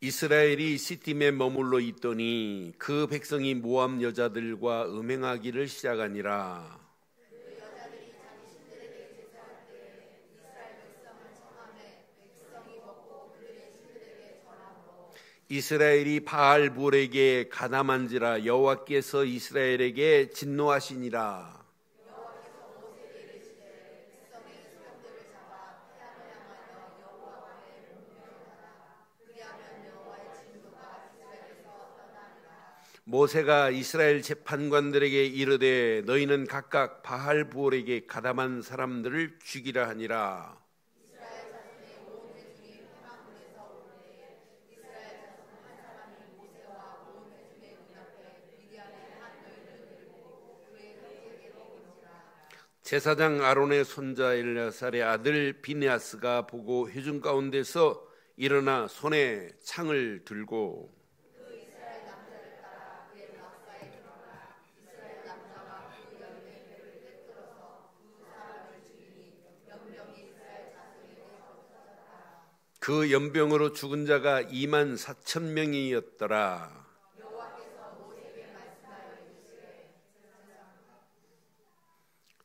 이스라엘이 시팀에 머물러 있더니 그 백성이 모압 여자들과 음행하기를 시작하니라. 이스라엘이 바알볼에게 가담한지라 여호와께서 이스라엘에게 진노하시니라. 모세가 이스라엘 재판관들에게 이르되 너희는 각각 바알볼에게 가담한 사람들을 죽이라 하니라. 제사장 아론의 손자 엘르아살의 아들 비느하스가 보고 회중 가운데서 일어나 손에 창을 들고 그 연병으로 죽은 자가 24,000명이었더라.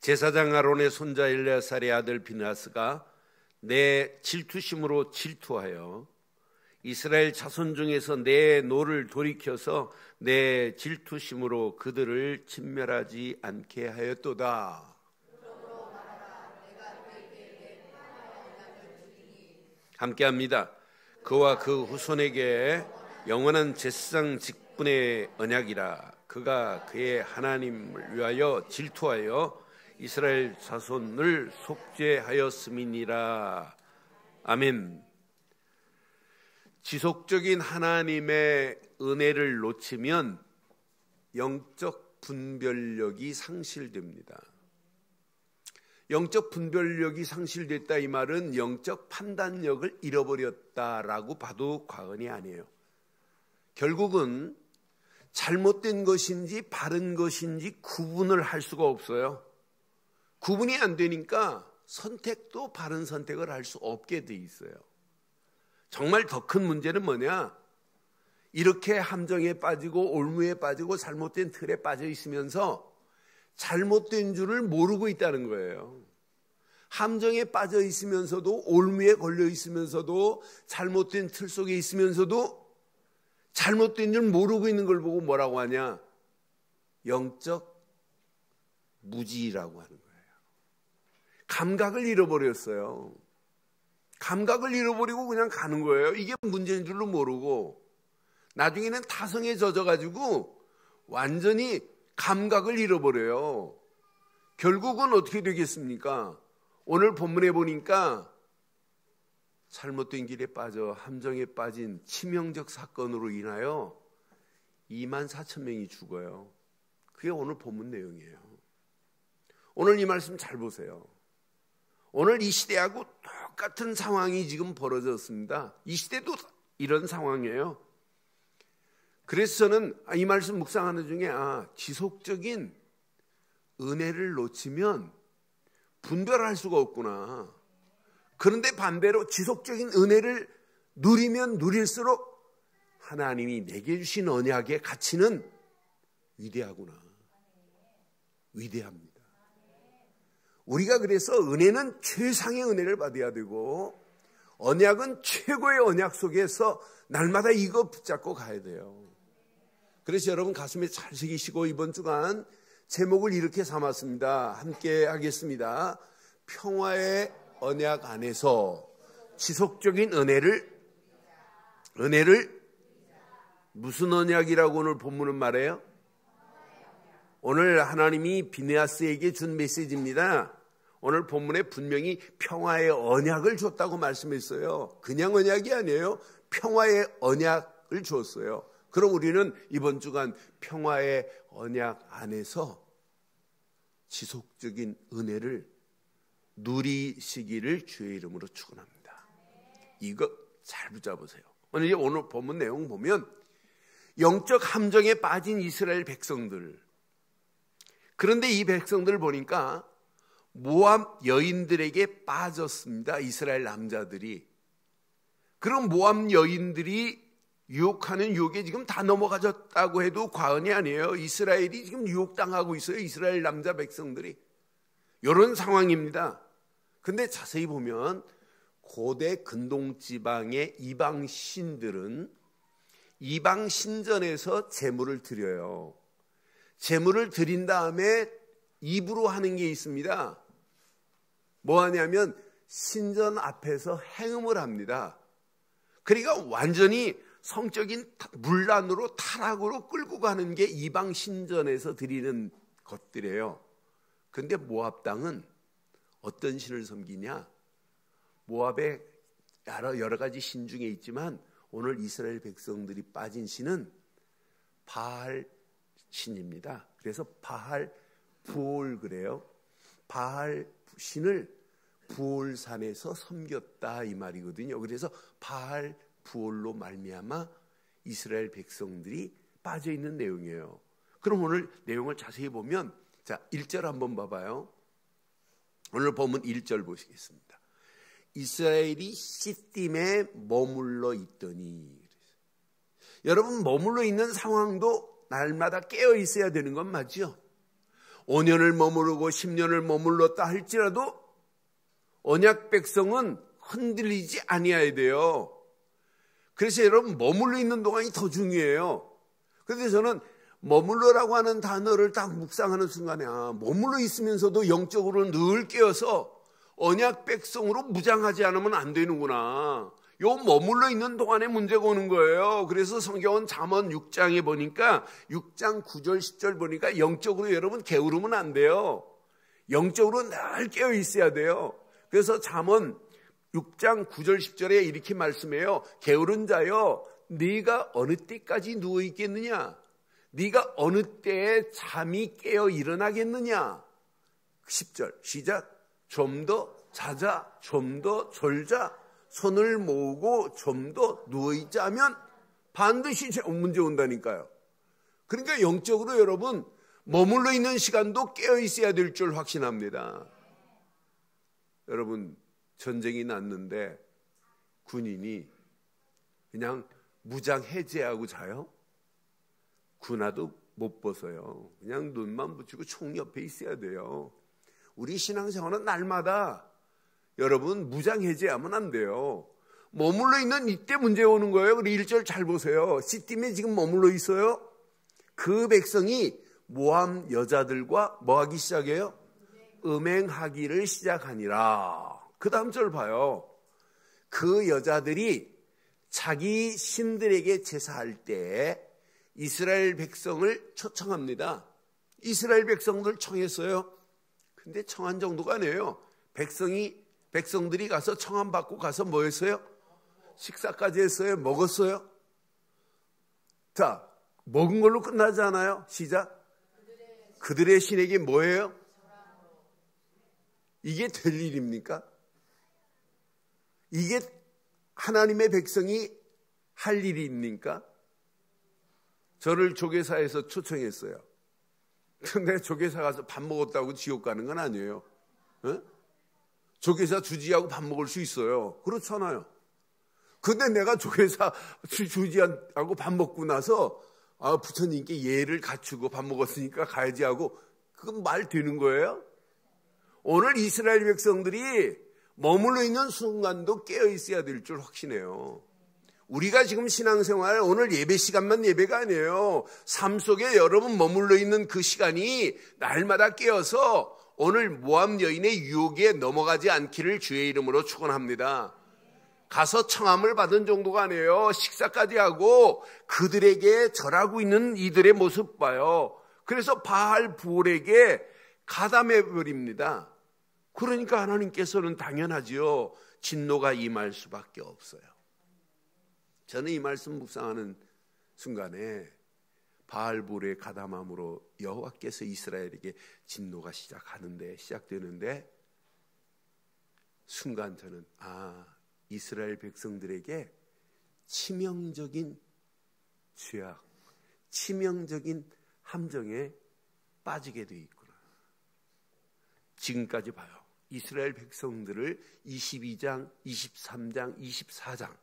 제사장 아론의 손자 엘르아살의 아들 비느하스가 내 질투심으로 질투하여 이스라엘 자손 중에서 내 노를 돌이켜서 내 질투심으로 그들을 진멸하지 않게 하였도다. 함께합니다. 그와 그 후손에게 영원한 제사장 직분의 언약이라. 그가 그의 하나님을 위하여 질투하여 이스라엘 자손을 속죄하였음이니라. 아멘. 지속적인 하나님의 은혜를 놓치면 영적 분별력이 상실됩니다. 영적 분별력이 상실됐다 이 말은 영적 판단력을 잃어버렸다라고 봐도 과언이 아니에요. 결국은 잘못된 것인지 바른 것인지 구분을 할 수가 없어요. 구분이 안 되니까 선택도 바른 선택을 할 수 없게 돼 있어요. 정말 더 큰 문제는 뭐냐? 이렇게 함정에 빠지고 올무에 빠지고 잘못된 틀에 빠져 있으면서 잘못된 줄을 모르고 있다는 거예요. 함정에 빠져 있으면서도 올무에 걸려 있으면서도 잘못된 틀 속에 있으면서도 잘못된 줄 모르고 있는 걸 보고 뭐라고 하냐? 영적 무지라고 하는 거예요. 감각을 잃어버렸어요. 감각을 잃어버리고 그냥 가는 거예요. 이게 문제인 줄로 모르고 나중에는 타성에 젖어가지고 완전히 감각을 잃어버려요. 결국은 어떻게 되겠습니까? 오늘 본문에 보니까 잘못된 길에 빠져 함정에 빠진 치명적 사건으로 인하여 24,000명이 죽어요. 그게 오늘 본문 내용이에요. 오늘 이 말씀 잘 보세요. 오늘 이 시대하고 똑같은 상황이 지금 벌어졌습니다. 이 시대도 이런 상황이에요. 그래서 저는 이 말씀 묵상하는 중에 지속적인 은혜를 놓치면 분별할 수가 없구나. 그런데 반대로 지속적인 은혜를 누리면 누릴수록 하나님이 내게 주신 언약의 가치는 위대하구나. 위대합니다. 우리가 그래서 은혜는 최상의 은혜를 받아야 되고 언약은 최고의 언약 속에서 날마다 이거 붙잡고 가야 돼요. 그래서 여러분 가슴에 잘 새기시고 이번 주간 제목을 이렇게 삼았습니다. 함께 하겠습니다. 평화의 언약 안에서 지속적인 은혜를 무슨 언약이라고 오늘 본문은 말해요? 오늘 하나님이 비느하스에게 준 메시지입니다. 오늘 본문에 분명히 평화의 언약을 줬다고 말씀했어요. 그냥 언약이 아니에요. 평화의 언약을 줬어요. 그럼 우리는 이번 주간 평화의 언약 안에서 지속적인 은혜를 누리시기를 주의 이름으로 축원합니다. 이거 잘 붙잡으세요. 오늘 본문 내용 보면 영적 함정에 빠진 이스라엘 백성들, 그런데 이 백성들을 보니까 모압 여인들에게 빠졌습니다. 이스라엘 남자들이. 그럼 모압 여인들이 유혹하는 유혹에 지금 다 넘어가졌다고 해도 과언이 아니에요. 이스라엘이 지금 유혹당하고 있어요. 이스라엘 남자 백성들이. 이런 상황입니다. 근데 자세히 보면 고대 근동지방의 이방 신들은 이방 신전에서 제물을 드려요. 제물을 드린 다음에 입으로 하는 게 있습니다. 뭐 하냐면 신전 앞에서 행음을 합니다. 그러니까 완전히 성적인 문란으로 타락으로 끌고 가는 게 이방 신전에서 드리는 것들이에요. 근데 모압 땅은 어떤 신을 섬기냐? 모압에 여러 가지 신 중에 있지만 오늘 이스라엘 백성들이 빠진 신은 바알 신입니다. 그래서 바알 부올 그래요. 바알 신을 부올산에서 섬겼다 이 말이거든요. 그래서 바알 부올로 말미암아 이스라엘 백성들이 빠져 있는 내용이에요. 그럼 오늘 내용을 자세히 보면 자 1절 한번 봐봐요. 오늘 본문 1절 보시겠습니다. 이스라엘이 시딤에 머물러 있더니. 여러분 머물러 있는 상황도 날마다 깨어 있어야 되는 건 맞죠? 5년을 머무르고 10년을 머물렀다 할지라도 언약 백성은 흔들리지 아니어야 돼요. 그래서 여러분 머물러 있는 동안이 더 중요해요. 그런데 저는 머물러라고 하는 단어를 딱 묵상하는 순간에 머물러 있으면서도 영적으로 늘 깨어서 언약 백성으로 무장하지 않으면 안 되는구나. 요 머물러 있는 동안에 문제가 오는 거예요. 그래서 성경은 잠언 6장에 보니까 6장 9절 10절 보니까 영적으로 여러분 게으르면 안 돼요. 영적으로 늘 깨어 있어야 돼요. 그래서 잠언 6장 9절 10절에 이렇게 말씀해요. 게으른 자여 네가 어느 때까지 누워 있겠느냐? 네가 어느 때에 잠이 깨어 일어나겠느냐? 10절 시작. 좀 더 자자, 좀 더 졸자, 손을 모으고 좀 더 누워있자 하면 반드시 문제 온다니까요. 그러니까 영적으로 여러분 머물러 있는 시간도 깨어 있어야 될 줄 확신합니다. 여러분 전쟁이 났는데 군인이 그냥 무장 해제하고 자요? 군화도 못 벗어요. 그냥 눈만 붙이고 총 옆에 있어야 돼요. 우리 신앙생활은 날마다 여러분 무장 해제하면 안 돼요. 머물러 있는 이때 문제 오는 거예요. 우리 1절 잘 보세요. 시딤에 지금 머물러 있어요. 그 백성이 모함 여자들과 뭐 하기 시작해요? 음행하기를 시작하니라. 그 다음 절 봐요. 그 여자들이 자기 신들에게 제사할 때 이스라엘 백성을 초청합니다. 이스라엘 백성들 청했어요. 근데 청한 정도가 아니에요. 백성들이 가서 청함 받고 가서 뭐 했어요? 식사까지 했어요? 먹었어요? 자, 먹은 걸로 끝나지 않아요? 시작. 그들의 신에게 뭐예요? 이게 될 일입니까? 이게 하나님의 백성이 할 일입니까? 저를 조계사에서 초청했어요. 근데 조계사 가서 밥 먹었다고 지옥 가는 건 아니에요. 어? 조계사 주지하고 밥 먹을 수 있어요. 그렇잖아요. 근데 내가 조계사 주지하고 밥 먹고 나서 부처님께 예를 갖추고 밥 먹었으니까 가야지 하고 그건 말 되는 거예요? 오늘 이스라엘 백성들이 머물러 있는 순간도 깨어 있어야 될 줄 확신해요. 우리가 지금 신앙생활 오늘 예배 시간만 예배가 아니에요. 삶 속에 여러분 머물러 있는 그 시간이 날마다 깨어서 오늘 모함 여인의 유혹에 넘어가지 않기를 주의 이름으로 축원합니다. 가서 청함을 받은 정도가 아니에요. 식사까지 하고 그들에게 절하고 있는 이들의 모습 봐요. 그래서 바알 부올에게 가담해버립니다. 그러니까 하나님께서는 당연하지요. 진노가 임할 수밖에 없어요. 저는 이 말씀 묵상하는 순간에 바알볼의 가담함으로 여호와께서 이스라엘에게 진노가 시작되는데 순간 저는 이스라엘 백성들에게 치명적인 죄악, 치명적인 함정에 빠지게 돼 있구나. 지금까지 봐요. 이스라엘 백성들을 22장, 23장, 24장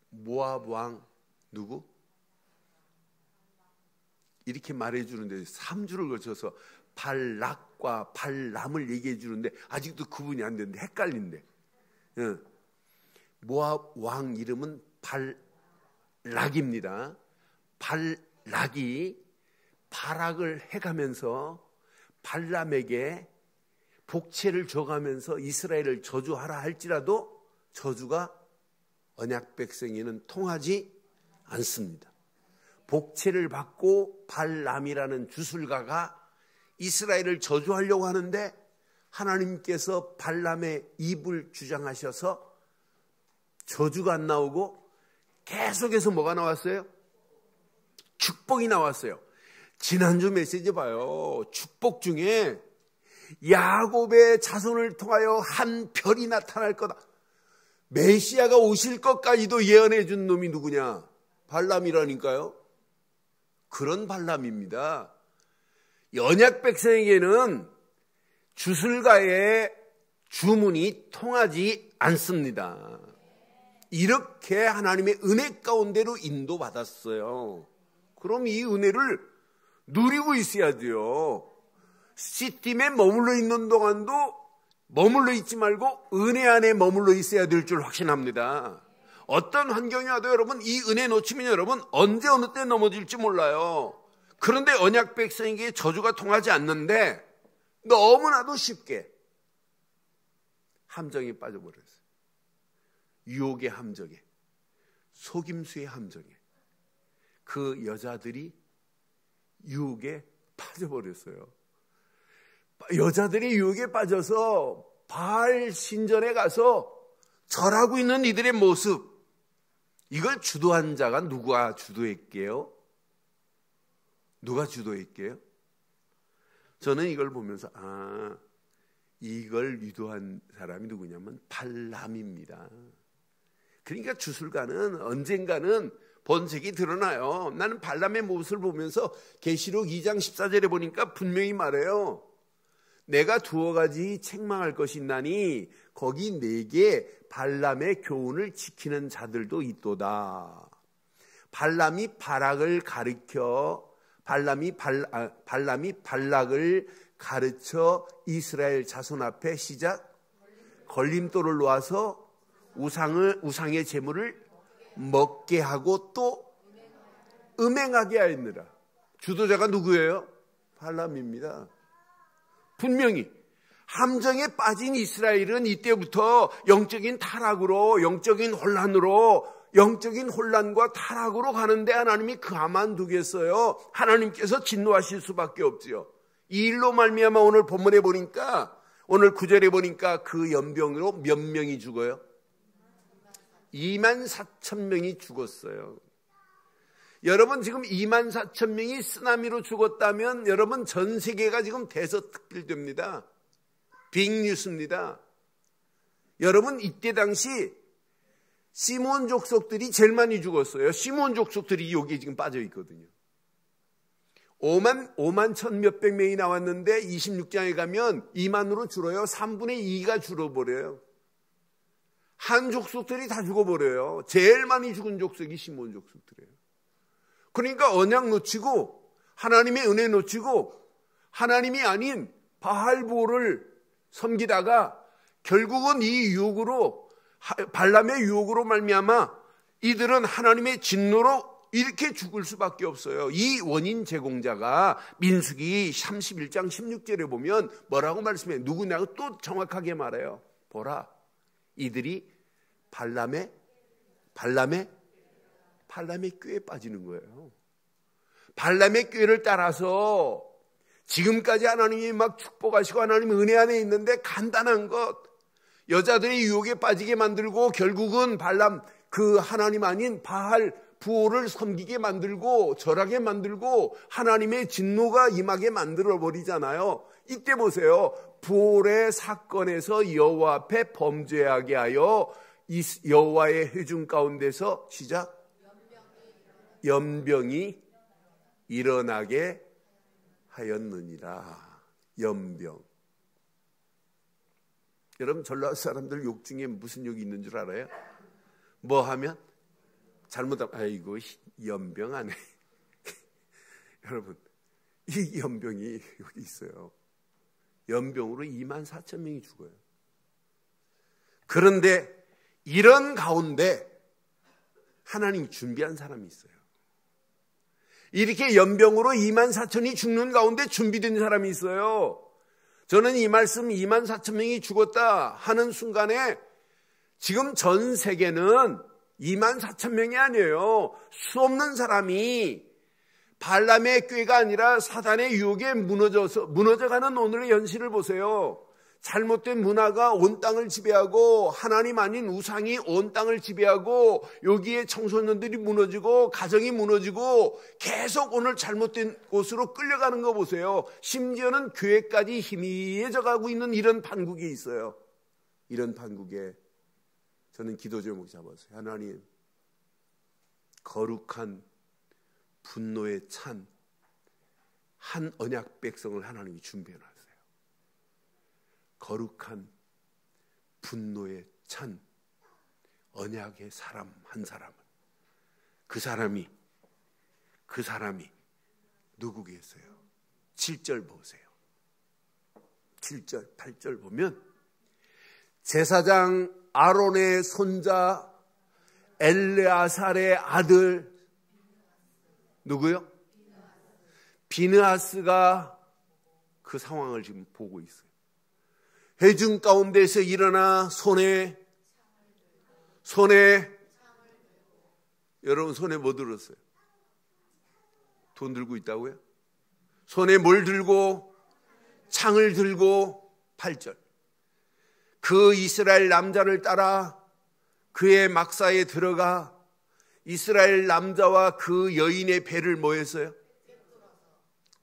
모압 왕 누구? 이렇게 말해주는데 3주를 거쳐서 발락과 발람을 얘기해 주는데 아직도 구분이 안 되는데 헷갈린대. 모압 왕 이름은 발락입니다. 발락이 발악을 해가면서 발람에게 복채를 줘가면서 이스라엘을 저주하라 할지라도 저주가 언약 백성에는 통하지 않습니다. 복채를 받고 발람이라는 주술가가 이스라엘을 저주하려고 하는데 하나님께서 발람의 입을 주장하셔서 저주가 안 나오고 계속해서 뭐가 나왔어요? 축복이 나왔어요. 지난주 메시지 봐요. 축복 중에 야곱의 자손을 통하여 한 별이 나타날 거다. 메시아가 오실 것까지도 예언해 준 놈이 누구냐? 발람이라니까요. 그런 발람입니다. 언약 백성에게는 주술가의 주문이 통하지 않습니다. 이렇게 하나님의 은혜 가운데로 인도받았어요. 그럼 이 은혜를 누리고 있어야 돼요. 시팀에 머물러 있는 동안도 머물러 있지 말고 은혜 안에 머물러 있어야 될 줄 확신합니다. 어떤 환경이 와도 여러분 이 은혜 놓치면 여러분 언제 어느 때 넘어질지 몰라요. 그런데 언약 백성에게 저주가 통하지 않는데 너무나도 쉽게 함정에 빠져버렸어요. 유혹의 함정에, 속임수의 함정에 그 여자들이 유혹에 빠져버렸어요. 여자들이 유혹에 빠져서 바알 신전에 가서 절하고 있는 이들의 모습, 이걸 주도한 자가 누가 주도했게요? 누가 주도했게요? 저는 이걸 보면서 이걸 유도한 사람이 누구냐면 발람입니다. 그러니까 주술가는 언젠가는 본색이 드러나요. 나는 발람의 모습을 보면서 계시록 2장 14절에 보니까 분명히 말해요. 내가 두어 가지 책망할 것이 있나니 거기 내게 발람의 교훈을 지키는 자들도 있도다. 발람이 발악을 가르쳐 발람이 발락을 가르쳐 이스라엘 자손 앞에 시작 걸림돌을 놓아서 우상의 제물을 먹게 하고 또 음행하게 하였느라. 주도자가 누구예요? 발람입니다. 분명히 함정에 빠진 이스라엘은 이때부터 영적인 타락으로, 영적인 혼란과 타락으로 가는데 하나님이 가만두겠어요? 하나님께서 진노하실 수밖에 없지요. 이 일로 말미암아 오늘 본문에 보니까, 오늘 9절에 보니까 그 연병으로 몇 명이 죽어요? 24,000명이 죽었어요. 여러분 지금 24,000명이 쓰나미로 죽었다면 여러분 전 세계가 지금 대서특필됩니다. 빅뉴스입니다. 여러분 이때 당시 시몬 족속들이 제일 많이 죽었어요. 시몬 족속들이 여기 지금 빠져 있거든요. 5만 1,000 몇백 명이 나왔는데 26장에 가면 2만으로 줄어요. 3분의 2가 줄어버려요. 한 족속들이 다 죽어버려요. 제일 많이 죽은 족속이 시몬 족속들이에요. 그러니까 언약 놓치고 하나님의 은혜 놓치고 하나님이 아닌 바알보를 섬기다가 결국은 이 유혹으로, 발람의 유혹으로 말미암아 이들은 하나님의 진노로 이렇게 죽을 수밖에 없어요. 이 원인 제공자가 민수기 31장 16절에 보면 뭐라고 말씀해요? 누구냐고 또 정확하게 말해요. 보라, 이들이 발람의 꾀에 빠지는 거예요. 발람의 꾀를 따라서 지금까지 하나님이 막 축복하시고 하나님 은혜 안에 있는데 간단한 것, 여자들이 유혹에 빠지게 만들고 결국은 발람 그 하나님 아닌 바알 부호를 섬기게 만들고 절하게 만들고 하나님의 진노가 임하게 만들어 버리잖아요. 이때 보세요. 부올의 사건에서 여호와 앞에 범죄하게 하여 여호와의 회중 가운데서 시작 연병이 일어나게 하였느니라. 연병. 여러분 전라도 사람들 욕 중에 무슨 욕이 있는 줄 알아요? 뭐 하면? 잘못하면 아이고 연병하네. 여러분, 이 연병이 여기 있어요. 연병으로 24,000명이 죽어요. 그런데 이런 가운데 하나님 준비한 사람이 있어요. 이렇게 연병으로 24,000이 죽는 가운데 준비된 사람이 있어요. 저는 이 말씀 24,000명이 죽었다 하는 순간에 지금 전 세계는 24,000명이 아니에요. 수없는 사람이 발람의 꾀가 아니라 사단의 유혹에 무너져가는 오늘의 현실을 보세요. 잘못된 문화가 온 땅을 지배하고 하나님 아닌 우상이 온 땅을 지배하고 여기에 청소년들이 무너지고 가정이 무너지고 계속 오늘 잘못된 곳으로 끌려가는 거 보세요. 심지어는 교회까지 희미해져 가고 있는 이런 판국이 있어요. 이런 판국에 저는 기도 제목 잡았어요. 하나님, 거룩한 분노에 찬 한 언약 백성을 하나님이 준비해놨어요. 거룩한 분노에 찬 언약의 사람 한 사람은 그 사람이 누구겠어요? 7절 보세요. 7절, 8절 보면 제사장 아론의 손자 엘레아살의 아들 누구요? 비느하스가 그 상황을 지금 보고 있어요. 회중 가운데서 일어나 손에 여러분 손에 뭐 들었어요? 돈 들고 있다고요? 손에 뭘 들고? 창을 들고 8절. 그 이스라엘 남자를 따라 그의 막사에 들어가 이스라엘 남자와 그 여인의 배를 뭐 했어요?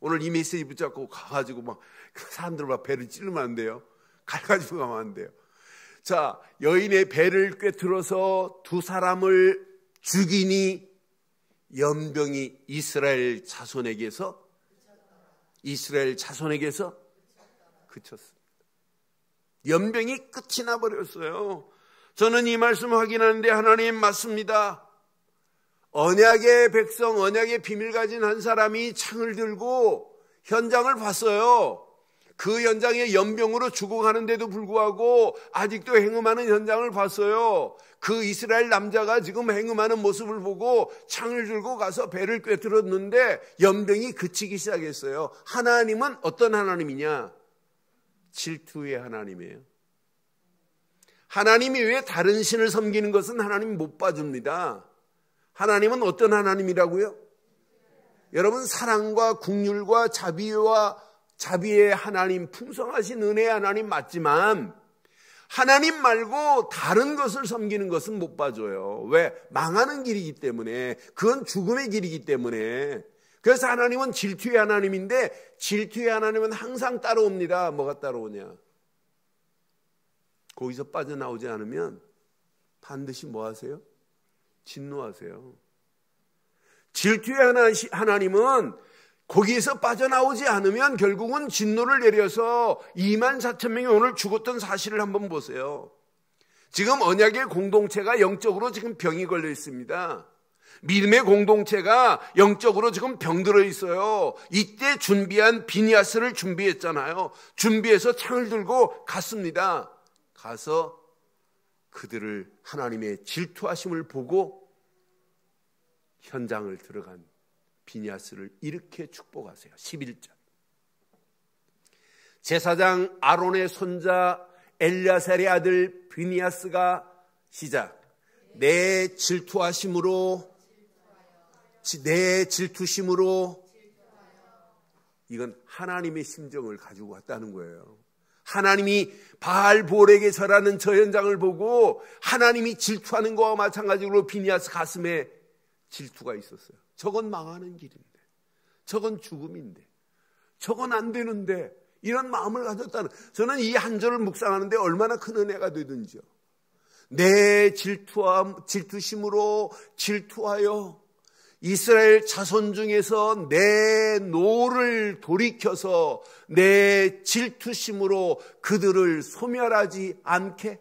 오늘 이 메시지 붙잡고 가가지고 막 사람들 막 배를 찌르면 안 돼요. 갈가지고 가면 안 돼요. 자, 여인의 배를 꿰뚫어서 두 사람을 죽이니 연병이 이스라엘 자손에게서 그쳤습니다. 연병이 끝이 나버렸어요. 저는 이 말씀 확인하는데 하나님 맞습니다. 언약의 백성, 언약의 비밀 가진 한 사람이 창을 들고 현장을 봤어요. 그 현장에 연병으로 죽어가는데도 불구하고 아직도 행음하는 현장을 봤어요. 그 이스라엘 남자가 지금 행음하는 모습을 보고 창을 들고 가서 배를 꿰뚫었는데 연병이 그치기 시작했어요. 하나님은 어떤 하나님이냐? 질투의 하나님이에요. 하나님이 왜 다른 신을 섬기는 것은 하나님 못 봐줍니다. 하나님은 어떤 하나님이라고요? 여러분, 사랑과 긍휼과 자비의 하나님, 풍성하신 은혜의 하나님 맞지만 하나님 말고 다른 것을 섬기는 것은 못 봐줘요. 왜? 망하는 길이기 때문에. 그건 죽음의 길이기 때문에. 그래서 하나님은 질투의 하나님인데 질투의 하나님은 항상 따라옵니다. 뭐가 따라오냐? 거기서 빠져나오지 않으면 반드시 뭐 하세요? 진노하세요. 질투의 하나님은 거기에서 빠져나오지 않으면 결국은 진노를 내려서 24,000명이 오늘 죽었던 사실을 한번 보세요. 지금 언약의 공동체가 영적으로 지금 병이 걸려 있습니다. 믿음의 공동체가 영적으로 지금 병들어 있어요. 이때 준비한 비니아스를 준비했잖아요. 준비해서 창을 들고 갔습니다. 가서 그들을 하나님의 질투하심을 보고 현장을 들어간 비니아스를 이렇게 축복하세요. 11절. 제사장 아론의 손자 엘리아살의 아들 비니아스가 시작. 내 질투심으로 이건 하나님의 심정을 가지고 왔다는 거예요. 하나님이 바알볼에게 절하는 저 현장을 보고 하나님이 질투하는 것과 마찬가지로 비니아스 가슴에 질투가 있었어요. 저건 망하는 길인데, 저건 죽음인데, 저건 안 되는데, 이런 마음을 가졌다는, 저는 이 한 절을 묵상하는데 얼마나 큰 은혜가 되든지요. 내 질투심으로 질투하여 이스라엘 자손 중에서 내 노를 돌이켜서 내 질투심으로 그들을 소멸하지 않게.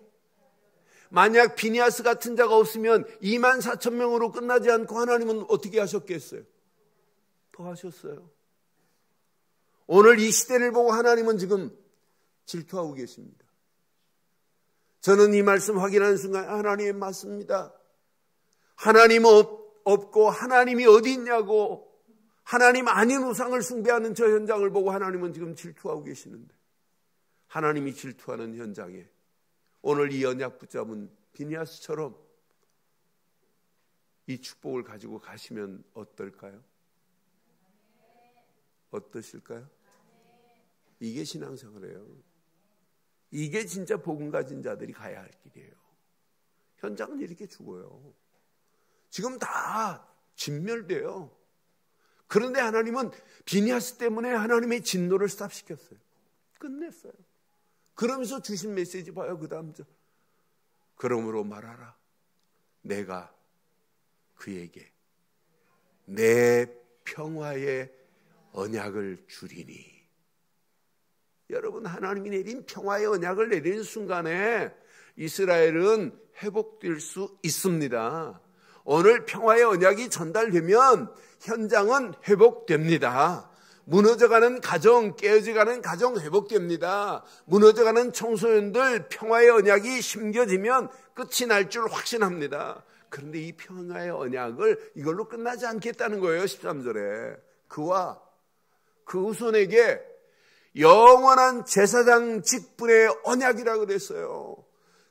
만약 비니아스 같은 자가 없으면 24,000명으로 끝나지 않고 하나님은 어떻게 하셨겠어요? 더 하셨어요. 오늘 이 시대를 보고 하나님은 지금 질투하고 계십니다. 저는 이 말씀 확인하는 순간 하나님 맞습니다. 하나님 없고 하나님이 어디 있냐고, 하나님 아닌 우상을 숭배하는 저 현장을 보고 하나님은 지금 질투하고 계시는데, 하나님이 질투하는 현장에 오늘 이 언약 붙잡은 비니아스처럼 이 축복을 가지고 가시면 어떨까요? 어떠실까요? 이게 신앙생활이에요. 이게 진짜 복음 가진 자들이 가야 할 길이에요. 현장은 이렇게 죽어요. 지금 다 진멸돼요. 그런데 하나님은 비니아스 때문에 하나님의 진노를 스탑시켰어요. 끝냈어요. 그러면서 주신 메시지 봐요. 그 다음 절. 그러므로 말하라. 내가 그에게 내 평화의 언약을 주리니. 여러분, 하나님이 내린 평화의 언약을 내리는 순간에 이스라엘은 회복될 수 있습니다. 오늘 평화의 언약이 전달되면 현장은 회복됩니다. 무너져가는 가정, 깨어져가는 가정 회복됩니다. 무너져가는 청소년들 평화의 언약이 심겨지면 끝이 날 줄 확신합니다. 그런데 이 평화의 언약을 이걸로 끝나지 않겠다는 거예요. 13절에 그와 그 후손에게 영원한 제사장 직분의 언약이라고 그랬어요.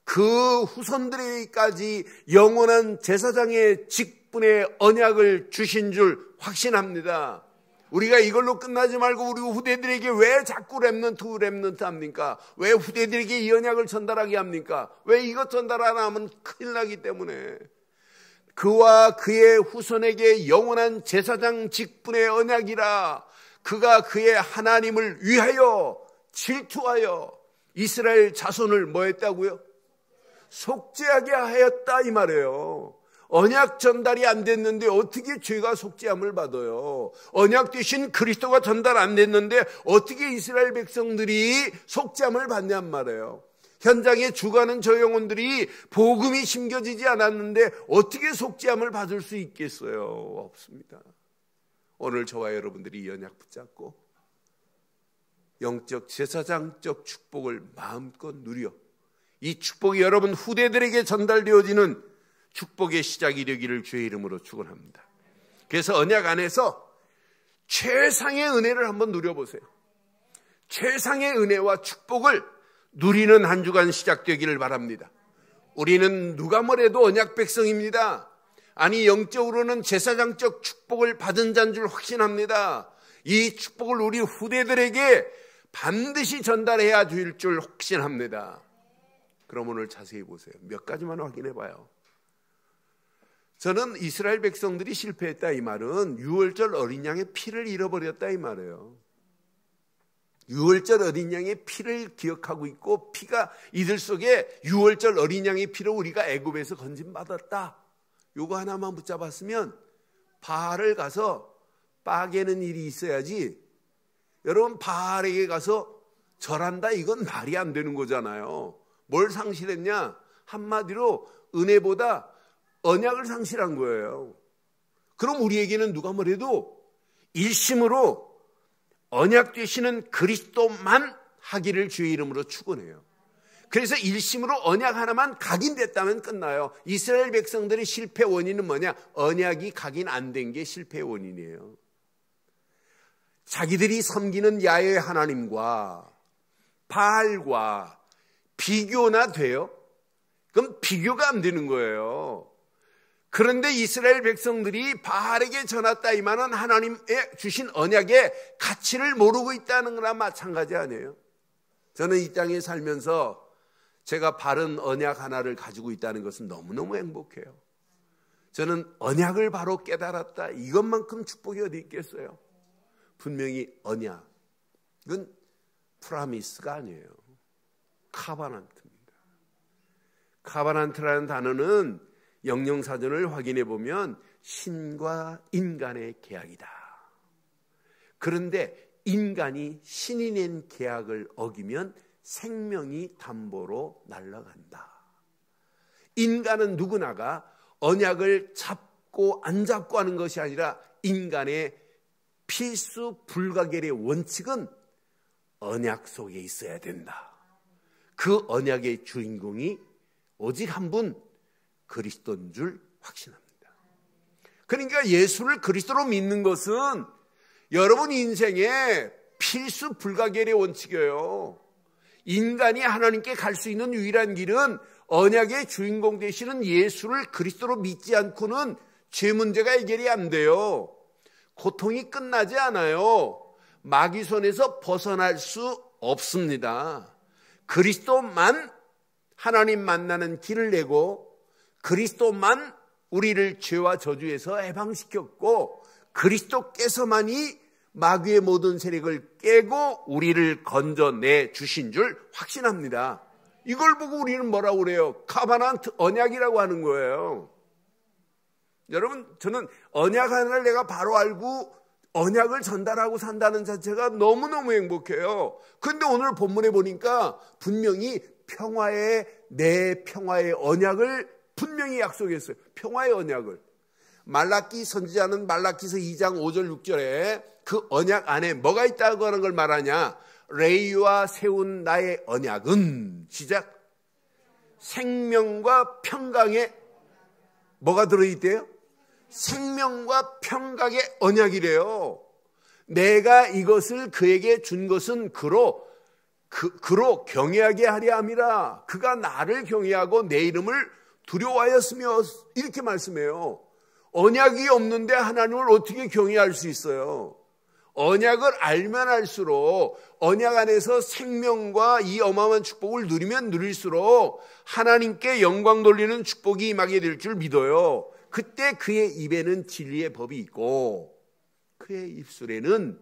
그 후손들에게까지 영원한 제사장의 직분의 언약을 주신 줄 확신합니다. 우리가 이걸로 끝나지 말고 우리 후대들에게 왜 자꾸 렘넌트 합니까? 왜 후대들에게 이 언약을 전달하게 합니까? 왜 이것 전달 안 하면 큰일 나기 때문에. 그와 그의 후손에게 영원한 제사장 직분의 언약이라. 그가 그의 하나님을 위하여 질투하여 이스라엘 자손을 뭐 했다고요? 속죄하게 하였다 이 말이에요. 언약 전달이 안 됐는데 어떻게 죄가 속죄함을 받아요? 언약 되신 그리스도가 전달 안 됐는데 어떻게 이스라엘 백성들이 속죄함을 받냔 말이에요. 현장에 죽어가는 저 영혼들이 복음이 심겨지지 않았는데 어떻게 속죄함을 받을 수 있겠어요? 없습니다. 오늘 저와 여러분들이 이 언약 붙잡고 영적 제사장적 축복을 마음껏 누려 이 축복이 여러분 후대들에게 전달되어지는 축복의 시작이 되기를 주의 이름으로 축원합니다. 그래서 언약 안에서 최상의 은혜를 한번 누려보세요. 최상의 은혜와 축복을 누리는 한 주간 시작되기를 바랍니다. 우리는 누가 뭐래도 언약 백성입니다. 아니 영적으로는 제사장적 축복을 받은 자인 줄 확신합니다. 이 축복을 우리 후대들에게 반드시 전달해야 될 줄 확신합니다. 그럼 오늘 자세히 보세요. 몇 가지만 확인해 봐요. 저는 이스라엘 백성들이 실패했다 이 말은 유월절 어린 양의 피를 잃어버렸다 이 말이에요. 유월절 어린 양의 피를 기억하고 있고 피가 이들 속에 유월절 어린 양의 피로 우리가 애굽에서 건진받았다. 요거 하나만 붙잡았으면 바알을 가서 빠개는 일이 있어야지 여러분 바알에게 가서 절한다 이건 말이 안 되는 거잖아요. 뭘 상실했냐? 한마디로 은혜보다 언약을 상실한 거예요. 그럼 우리에게는 누가 뭐래도 일심으로 언약 되시는 그리스도만 하기를 주의 이름으로 축원해요. 그래서 일심으로 언약 하나만 각인됐다면 끝나요. 이스라엘 백성들의 실패 원인은 뭐냐? 언약이 각인 안 된 게 실패 원인이에요. 자기들이 섬기는 야훼 하나님과 바알과 비교나 돼요? 그럼 비교가 안 되는 거예요. 그런데 이스라엘 백성들이 바알에게 전했다 이 말은 하나님의 주신 언약의 가치를 모르고 있다는 거나 마찬가지 아니에요? 저는 이 땅에 살면서 제가 바른 언약 하나를 가지고 있다는 것은 너무너무 행복해요. 저는 언약을 바로 깨달았다. 이것만큼 축복이 어디 있겠어요? 분명히 언약은 프라미스가 아니에요. 카바난트입니다. 카바난트라는 단어는 영영사전을 확인해 보면 신과 인간의 계약이다. 그런데 인간이 신이 낸 계약을 어기면 생명이 담보로 날아간다. 인간은 누구나가 언약을 잡고 안 잡고 하는 것이 아니라 인간의 필수 불가결의 원칙은 언약 속에 있어야 된다. 그 언약의 주인공이 오직 한 분, 그리스도인 줄 확신합니다. 그러니까 예수를 그리스도로 믿는 것은 여러분 인생의 필수 불가결의 원칙이에요. 인간이 하나님께 갈 수 있는 유일한 길은 언약의 주인공 되시는 예수를 그리스도로 믿지 않고는 죄 문제가 해결이 안 돼요. 고통이 끝나지 않아요. 마귀 손에서 벗어날 수 없습니다. 그리스도만 하나님 만나는 길을 내고 그리스도만 우리를 죄와 저주에서 해방시켰고 그리스도께서만이 마귀의 모든 세력을 깨고 우리를 건져내 주신 줄 확신합니다. 이걸 보고 우리는 뭐라고 그래요? 카바난트, 언약이라고 하는 거예요. 여러분, 저는 언약 하나를 내가 바로 알고 언약을 전달하고 산다는 자체가 너무너무 행복해요. 그런데 오늘 본문에 보니까 분명히 내 평화의 언약을 분명히 약속했어요. 평화의 언약을. 말라기 선지자는 말라기서 2장 5절 6절에 그 언약 안에 뭐가 있다고 하는 걸 말하냐? 레이와 세운 나의 언약은 시작. 생명과 평강에 뭐가 들어있대요? 생명과 평강의 언약이래요. 내가 이것을 그에게 준 것은 그로 경외하게 하려 함이라. 그가 나를 경외하고 내 이름을 두려워하였으며, 이렇게 말씀해요. 언약이 없는데 하나님을 어떻게 경외할 수 있어요? 언약을 알면 알수록 언약 안에서 생명과 이 어마어마한 축복을 누리면 누릴수록 하나님께 영광 돌리는 축복이 임하게 될 줄 믿어요. 그때 그의 입에는 진리의 법이 있고 그의 입술에는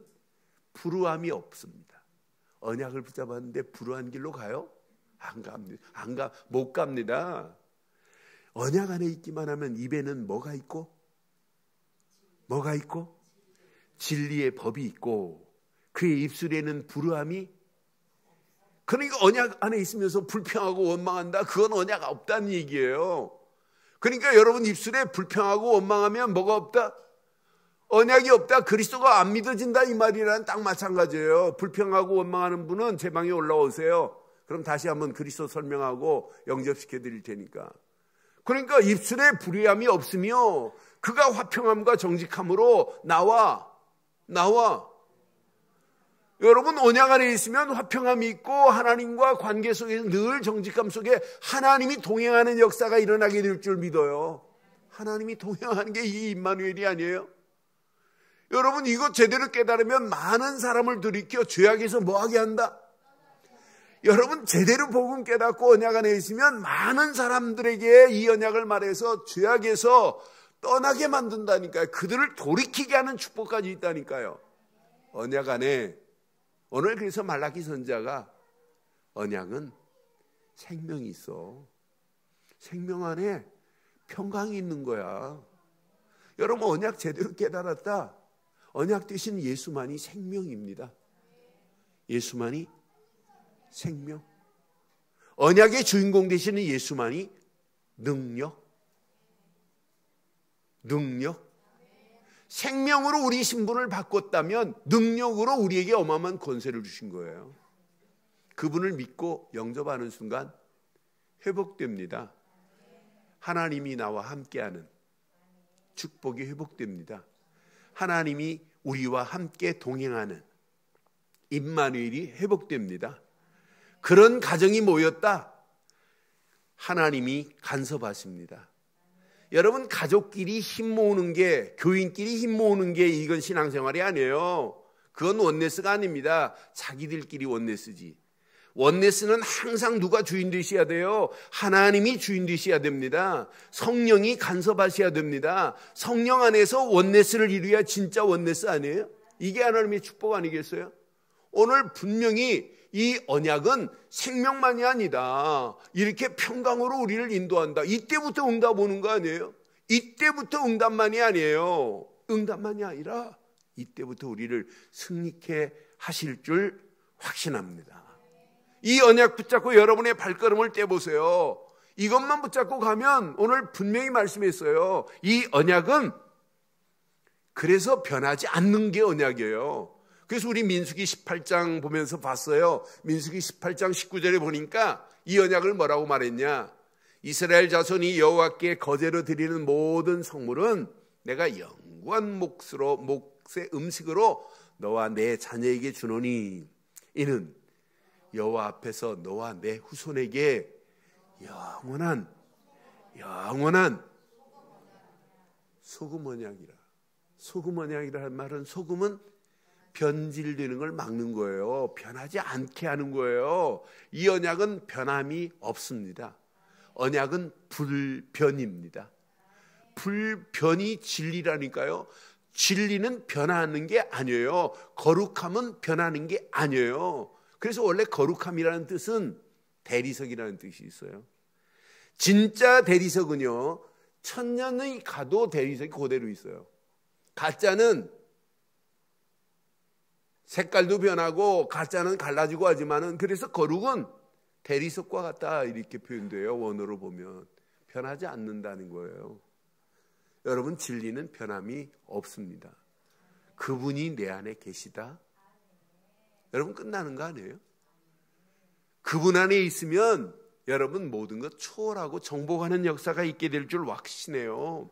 불우함이 없습니다. 언약을 붙잡았는데 불우한 길로 가요? 안 갑니다. 못 갑니다. 언약 안에 있기만 하면 입에는 뭐가 있고? 뭐가 있고? 진리의 법이 있고 그의 입술에는 불우함이. 그러니까 언약 안에 있으면서 불평하고 원망한다? 그건 언약 없다는 얘기예요. 그러니까 여러분 입술에 불평하고 원망하면 뭐가 없다? 언약이 없다. 그리스도가 안 믿어진다 이 말이랑 딱 마찬가지예요. 불평하고 원망하는 분은 제 방에 올라오세요. 그럼 다시 한번 그리스도 설명하고 영접시켜 드릴 테니까. 그러니까 입술에 불의함이 없으며 그가 화평함과 정직함으로 나와. 여러분 언약 안에 있으면 화평함이 있고 하나님과 관계 속에서 늘 정직함 속에 하나님이 동행하는 역사가 일어나게 될 줄 믿어요. 하나님이 동행하는 게 이 임마누엘이 아니에요? 여러분 이거 제대로 깨달으면 많은 사람을 들이켜 죄악에서 뭐하게 한다? 여러분 제대로 복음 깨닫고 언약 안에 있으면 많은 사람들에게 이 언약을 말해서 죄악에서 떠나게 만든다니까요. 그들을 돌이키게 하는 축복까지 있다니까요. 언약 안에. 오늘 그래서 말라기 선지자가 언약은 생명이 있어. 생명 안에 평강이 있는 거야. 여러분 언약 제대로 깨달았다. 언약 대신 예수만이 생명입니다. 예수만이 생명. 언약의 주인공 되시는 예수만이 능력. 생명으로 우리 신분을 바꿨다면 능력으로 우리에게 어마어마한 권세를 주신 거예요. 그분을 믿고 영접하는 순간 회복됩니다. 하나님이 나와 함께하는 축복이 회복됩니다. 하나님이 우리와 함께 동행하는 임마누엘이 회복됩니다. 그런 가정이 모였다. 하나님이 간섭하십니다. 여러분 가족끼리 힘 모으는 게, 교인끼리 힘 모으는 게 이건 신앙생활이 아니에요. 그건 원네스가 아닙니다. 자기들끼리 원네스지. 원네스는 항상 누가 주인 되셔야 돼요? 하나님이 주인 되셔야 됩니다. 성령이 간섭하셔야 됩니다. 성령 안에서 원네스를 이루어야 진짜 원네스 아니에요? 이게 하나님의 축복 아니겠어요? 오늘 분명히 이 언약은 생명만이 아니다. 이렇게 평강으로 우리를 인도한다. 이때부터 응답 오는 거 아니에요? 이때부터 응답만이 아니에요. 응답만이 아니라 이때부터 우리를 승리케 하실 줄 확신합니다. 이 언약 붙잡고 여러분의 발걸음을 떼보세요. 이것만 붙잡고 가면 오늘 분명히 말씀했어요. 이 언약은 그래서 변하지 않는 게 언약이에요. 그래서 우리 민수기 18장 보면서 봤어요. 민수기 18장 19절에 보니까 이 언약을 뭐라고 말했냐? 이스라엘 자손이 여호와께 거제로 드리는 모든 성물은 내가 영구한 몫의 음식으로 너와 내 자녀에게 주노니 이는 여호와 앞에서 너와 내 후손에게 영원한 소금 언약이라. 소금 언약이라는 말은 소금은 변질되는 걸 막는 거예요. 변하지 않게 하는 거예요. 이 언약은 변함이 없습니다. 언약은 불변입니다. 불변이 진리라니까요. 진리는 변하는 게 아니에요. 거룩함은 변하는 게 아니에요. 그래서 원래 거룩함이라는 뜻은 대리석이라는 뜻이 있어요. 진짜 대리석은요, 천년이 가도 대리석이 그대로 있어요. 가짜는 색깔도 변하고 가짜는 갈라지고 하지만은, 그래서 거룩은 대리석과 같다 이렇게 표현돼요. 원어로 보면 변하지 않는다는 거예요. 여러분, 진리는 변함이 없습니다. 그분이 내 안에 계시다. 여러분, 끝나는 거 아니에요? 그분 안에 있으면 여러분 모든 것 초월하고 정복하는 역사가 있게 될 줄 확신해요.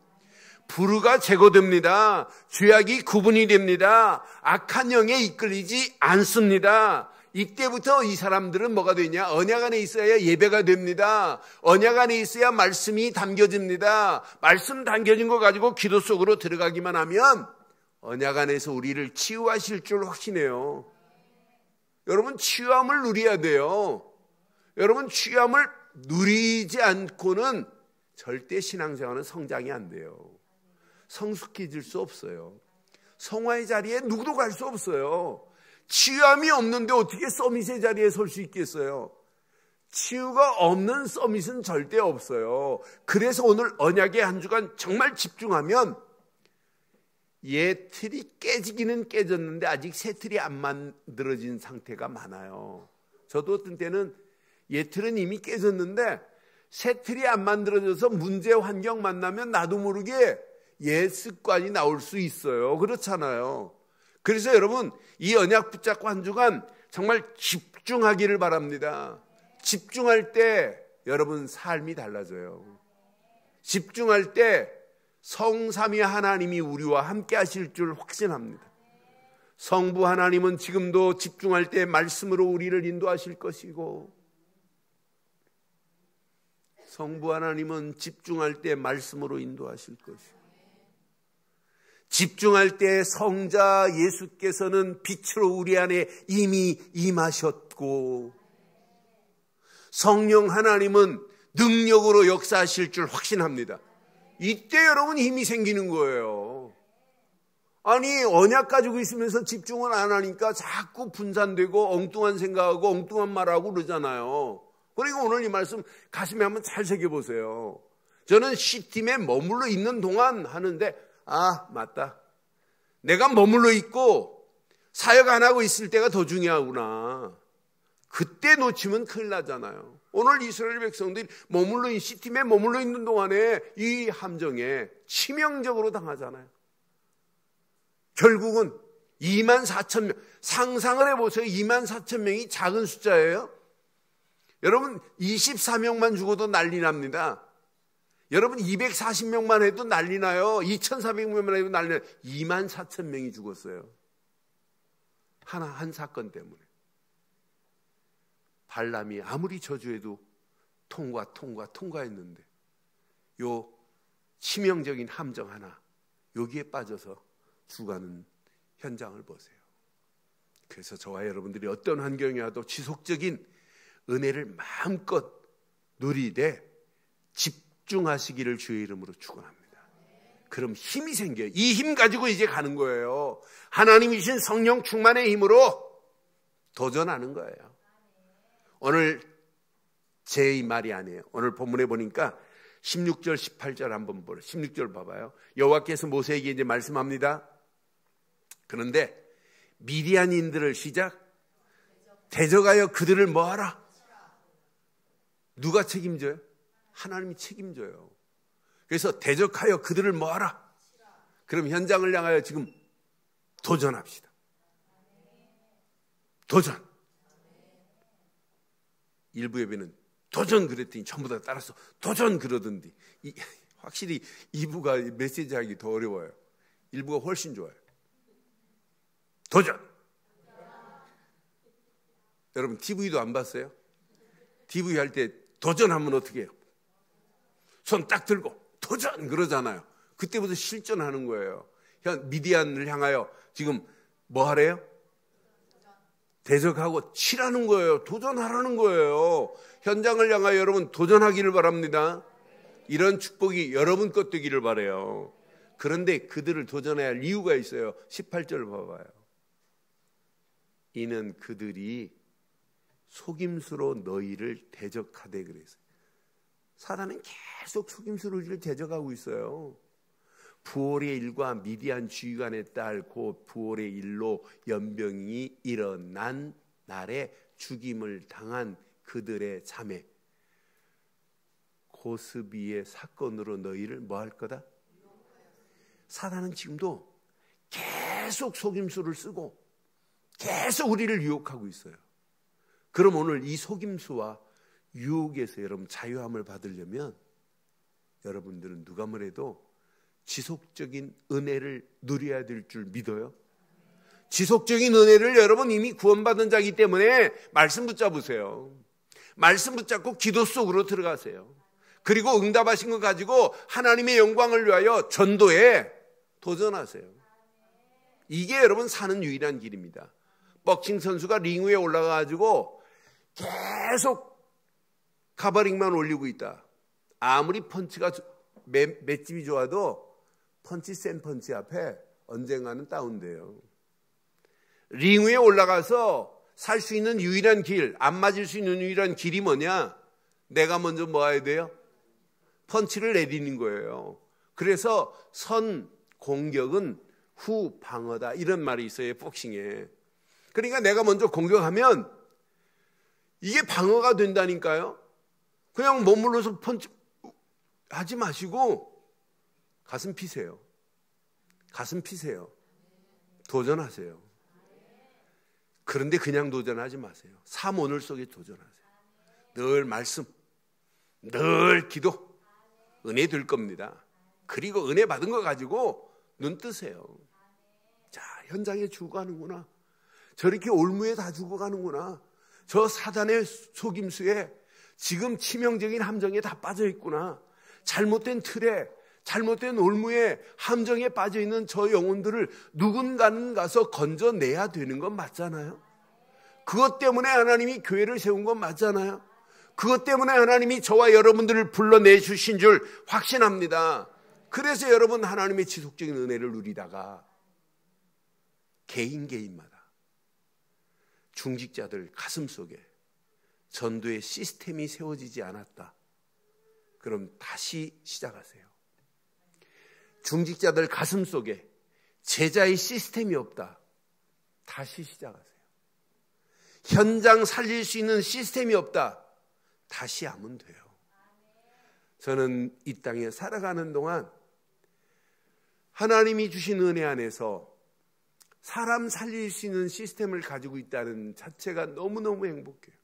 불의가 제거됩니다. 죄악이 구분이 됩니다. 악한 영에 이끌리지 않습니다. 이때부터 이 사람들은 뭐가 되냐? 언약 안에 있어야 예배가 됩니다. 언약 안에 있어야 말씀이 담겨집니다. 말씀 담겨진 거 가지고 기도 속으로 들어가기만 하면 언약 안에서 우리를 치유하실 줄 확신해요. 여러분, 치유함을 누려야 돼요. 여러분, 치유함을 누리지 않고는 절대 신앙생활은 성장이 안 돼요. 성숙해질 수 없어요. 성화의 자리에 누구도 갈 수 없어요. 치유함이 없는데 어떻게 서밋의 자리에 설 수 있겠어요? 치유가 없는 서밋은 절대 없어요. 그래서 오늘 언약의 한 주간 정말 집중하면 옛 틀이 깨지기는 깨졌는데 아직 새 틀이 안 만들어진 상태가 많아요. 저도 어떤 때는 옛 틀은 이미 깨졌는데 새 틀이 안 만들어져서 문제 환경 만나면 나도 모르게 옛 습관이 나올 수 있어요. 그렇잖아요. 그래서 여러분, 이 언약 붙잡고 한 주간 정말 집중하기를 바랍니다. 집중할 때 여러분 삶이 달라져요. 집중할 때 성삼위 하나님이 우리와 함께 하실 줄 확신합니다. 성부 하나님은 지금도 집중할 때 말씀으로 우리를 인도하실 것이고, 성부 하나님은 집중할 때 말씀으로 인도하실 것이고, 집중할 때 성자 예수께서는 빛으로 우리 안에 이미 임하셨고, 성령 하나님은 능력으로 역사하실 줄 확신합니다. 이때 여러분 힘이 생기는 거예요. 아니, 언약 가지고 있으면서 집중을 안 하니까 자꾸 분산되고 엉뚱한 생각하고 엉뚱한 말하고 그러잖아요. 그러니까 오늘 이 말씀 가슴에 한번 잘 새겨보세요. 저는 C팀에 머물러 있는 동안 하는데, 아, 맞다. 내가 머물러 있고 사역 안 하고 있을 때가 더 중요하구나. 그때 놓치면 큰일 나잖아요. 오늘 이스라엘 백성들이 C팀에 머물러 있는 동안에 이 함정에 치명적으로 당하잖아요. 결국은 24,000명, 상상을 해보세요. 24,000명이 작은 숫자예요. 여러분, 24명만 죽어도 난리 납니다. 여러분, 240명만 해도 난리 나요. 2,400명만 해도 난리 나요. 24,000명이 죽었어요. 한 사건 때문에. 발람이 아무리 저주해도 통과했는데 요 치명적인 함정 하나, 여기에 빠져서 죽어가는 현장을 보세요. 그래서 저와 여러분들이 어떤 환경이 와도 지속적인 은혜를 마음껏 누리되 집중하시기를 주의 이름으로 축원합니다. 그럼 힘이 생겨요. 이 힘 가지고 이제 가는 거예요. 하나님이신 성령 충만의 힘으로 도전하는 거예요. 오늘 제 말이 아니에요. 오늘 본문에 보니까 16절 18절 한번 보세요. 16절 봐봐요. 여호와께서 모세에게 이제 말씀합니다. 그런데 미디안인들을 시작 대적하여 그들을 뭐하라? 누가 책임져요? 하나님이 책임져요. 그래서 대적하여 그들을 뭐하라? 그럼 현장을 향하여 지금 도전합시다. 도전. 일부 예배는 도전 그랬더니 전부 다 따라서 도전 그러던데 확실히 2부가 메시지하기 더 어려워요. 1부가 훨씬 좋아요. 도전. 여러분 TV도 안 봤어요? TV 할 때 도전하면 어떻게 해요? 손 딱 들고 도전 그러잖아요. 그때부터 실전하는 거예요. 미디안을 향하여 지금 뭐 하래요? 대적하고 치라는 거예요. 도전하라는 거예요. 현장을 향하여 여러분 도전하기를 바랍니다. 이런 축복이 여러분 것 되기를 바라요. 그런데 그들을 도전해야 할 이유가 있어요. 18절 봐봐요. 이는 그들이 속임수로 너희를 대적하되 그랬어요. 사단은 계속 속임수로 우리를 대적하고 있어요. 부올의 일과 미디안 지휘관의 딸 곧 부올의 일로 연병이 일어난 날에 죽임을 당한 그들의 자매 고스비의 사건으로 너희를 뭐 할 거다? 사단은 지금도 계속 속임수를 쓰고 계속 우리를 유혹하고 있어요. 그럼 오늘 이 속임수와 유혹에서 여러분 자유함을 받으려면 여러분들은 누가 뭐래도 지속적인 은혜를 누려야 될 줄 믿어요? 지속적인 은혜를 여러분 이미 구원받은 자이기 때문에 말씀 붙잡으세요. 말씀 붙잡고 기도 속으로 들어가세요. 그리고 응답하신 거 가지고 하나님의 영광을 위하여 전도에 도전하세요. 이게 여러분 사는 유일한 길입니다. 복싱 선수가 링 위에 올라가가지고 계속 카버링만 올리고 있다. 아무리 펀치가 맷집이 좋아도 펀치 센 펀치 앞에 언젠가는 다운돼요. 링 위에 올라가서 살 수 있는 유일한 길, 안 맞을 수 있는 유일한 길이 뭐냐? 내가 먼저 뭐 해야 돼요? 펀치를 내리는 거예요. 그래서 선 공격은 후 방어다 이런 말이 있어요. 복싱에. 그러니까 내가 먼저 공격하면 이게 방어가 된다니까요. 그냥 머물러서 펀치 하지 마시고 가슴 피세요. 가슴 피세요. 도전하세요. 그런데 그냥 도전하지 마세요. 삶 오늘 속에 도전하세요. 늘 말씀, 늘 기도, 은혜 될 겁니다. 그리고 은혜 받은 거 가지고 눈 뜨세요. 자, 현장에 죽어가는구나. 저렇게 올무에 다 죽어가는구나. 저 사단의 속임수에 지금 치명적인 함정에 다 빠져 있구나. 잘못된 틀에, 잘못된 올무에 함정에 빠져 있는 저 영혼들을 누군가는 가서 건져내야 되는 건 맞잖아요. 그것 때문에 하나님이 교회를 세운 건 맞잖아요. 그것 때문에 하나님이 저와 여러분들을 불러내주신 줄 확신합니다. 그래서 여러분 하나님의 지속적인 은혜를 누리다가 개인마다 중직자들 가슴속에 전도의 시스템이 세워지지 않았다. 그럼 다시 시작하세요. 중직자들 가슴속에 제자의 시스템이 없다. 다시 시작하세요. 현장 살릴 수 있는 시스템이 없다. 다시 하면 돼요. 저는 이 땅에 살아가는 동안 하나님이 주신 은혜 안에서 사람 살릴 수 있는 시스템을 가지고 있다는 자체가 너무너무 행복해요.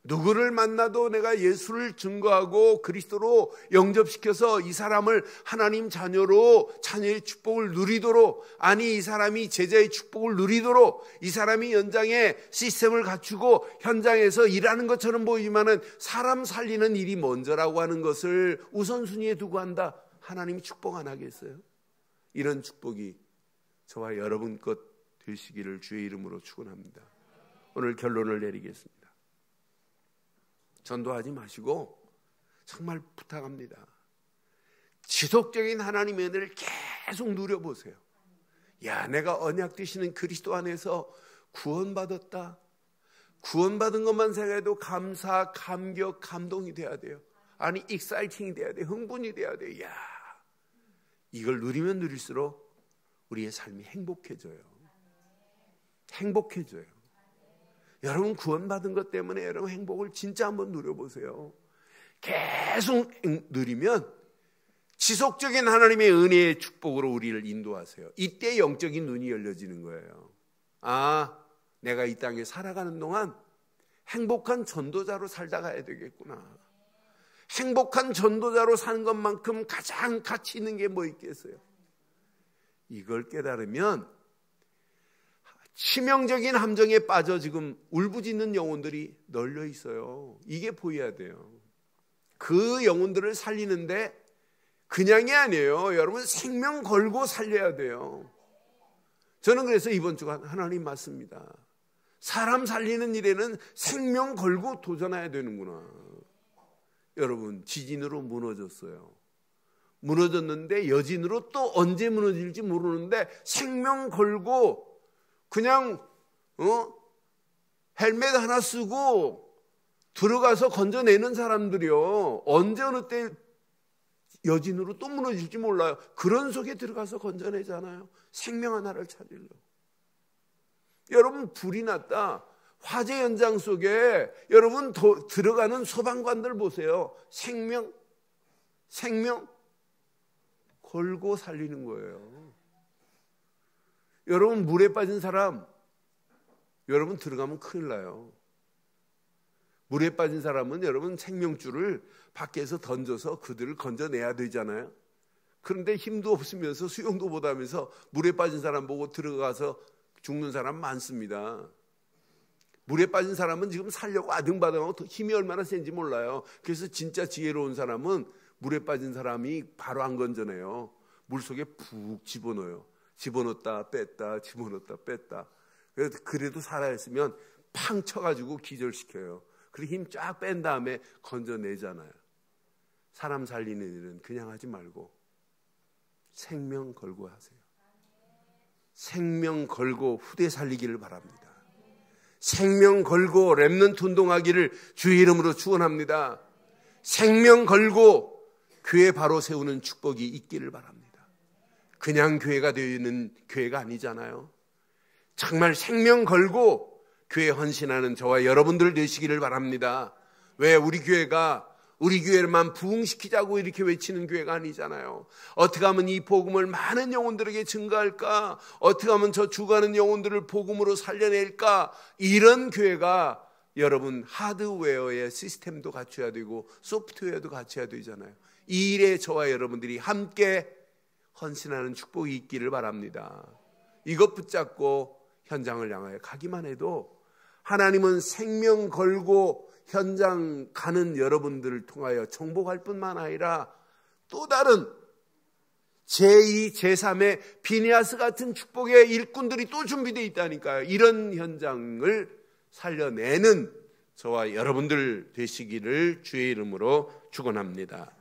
누구를 만나도 내가 예수를 증거하고 그리스도로 영접시켜서 이 사람을 하나님 자녀로 자녀의 축복을 누리도록, 아니 이 사람이 제자의 축복을 누리도록 이 사람이 현장에 시스템을 갖추고 현장에서 일하는 것처럼 보이지만은 사람 살리는 일이 먼저라고 하는 것을 우선순위에 두고 한다. 하나님이 축복 안 하겠어요? 이런 축복이 저와 여러분 것 되시기를 주의 이름으로 축원합니다. 오늘 결론을 내리겠습니다. 전도하지 마시고 정말 부탁합니다. 지속적인 하나님의 은혜를 계속 누려보세요. 야, 내가 언약 되시는 그리스도 안에서 구원받았다. 구원받은 것만 생각해도 감사, 감격, 감동이 돼야 돼요. 아니 익사이팅이 돼야 돼요. 흥분이 돼야 돼요. 야, 이걸 누리면 누릴수록 우리의 삶이 행복해져요. 행복해져요. 여러분 구원받은 것 때문에 여러분 행복을 진짜 한번 누려보세요. 계속 누리면 지속적인 하나님의 은혜의 축복으로 우리를 인도하세요. 이때 영적인 눈이 열려지는 거예요. 아, 내가 이 땅에 살아가는 동안 행복한 전도자로 살다 가야 되겠구나. 행복한 전도자로 사는 것만큼 가장 가치 있는 게 뭐 있겠어요? 이걸 깨달으면 치명적인 함정에 빠져 지금 울부짖는 영혼들이 널려 있어요. 이게 보여야 돼요. 그 영혼들을 살리는데 그냥이 아니에요. 여러분, 생명 걸고 살려야 돼요. 저는 그래서 이번 주가 하나님 맞습니다. 사람 살리는 일에는 생명 걸고 도전해야 되는구나. 여러분, 지진으로 무너졌어요. 무너졌는데 여진으로 또 언제 무너질지 모르는데 생명 걸고 그냥 헬멧 하나 쓰고 들어가서 건져내는 사람들이요, 언제 어느 때 여진으로 또 무너질지 몰라요. 그런 속에 들어가서 건져내잖아요. 생명 하나를 찾으려고. 여러분, 불이 났다. 화재 현장 속에 여러분 들어가는 소방관들 보세요. 생명 걸고 살리는 거예요. 여러분, 물에 빠진 사람, 여러분 들어가면 큰일 나요. 물에 빠진 사람은 여러분 생명줄을 밖에서 던져서 그들을 건져내야 되잖아요. 그런데 힘도 없으면서 수영도 못하면서 물에 빠진 사람 보고 들어가서 죽는 사람 많습니다. 물에 빠진 사람은 지금 살려고 아등바등하고 힘이 얼마나 센지 몰라요. 그래서 진짜 지혜로운 사람은 물에 빠진 사람이 바로 안 건져내요. 물속에 푹 집어넣어요. 집어넣었다 뺐다 집어넣었다 뺐다. 그래도 살아있으면 팡 쳐가지고 기절시켜요. 그리고 힘 쫙 뺀 다음에 건져내잖아요. 사람 살리는 일은 그냥 하지 말고 생명 걸고 하세요. 생명 걸고 후대 살리기를 바랍니다. 생명 걸고 렘넌트 운동하기를 주의 이름으로 축원합니다. 생명 걸고 교회 바로 세우는 축복이 있기를 바랍니다. 그냥 교회가 되는 교회가 아니잖아요. 정말 생명 걸고 교회 헌신하는 저와 여러분들 되시기를 바랍니다. 왜 우리 교회만 부흥시키자고 이렇게 외치는 교회가 아니잖아요. 어떻게 하면 이 복음을 많은 영혼들에게 증가할까? 어떻게 하면 저 죽어가는 영혼들을 복음으로 살려낼까? 이런 교회가 여러분 하드웨어의 시스템도 갖춰야 되고 소프트웨어도 갖춰야 되잖아요. 이 일에 저와 여러분들이 함께 헌신하는 축복이 있기를 바랍니다. 이것 붙잡고 현장을 향하여 가기만 해도 하나님은 생명 걸고 현장 가는 여러분들을 통하여 정복할 뿐만 아니라 또 다른 제2, 제3의 비니아스 같은 축복의 일꾼들이 또 준비되어 있다니까요. 이런 현장을 살려내는 저와 여러분들 되시기를 주의 이름으로 축원합니다.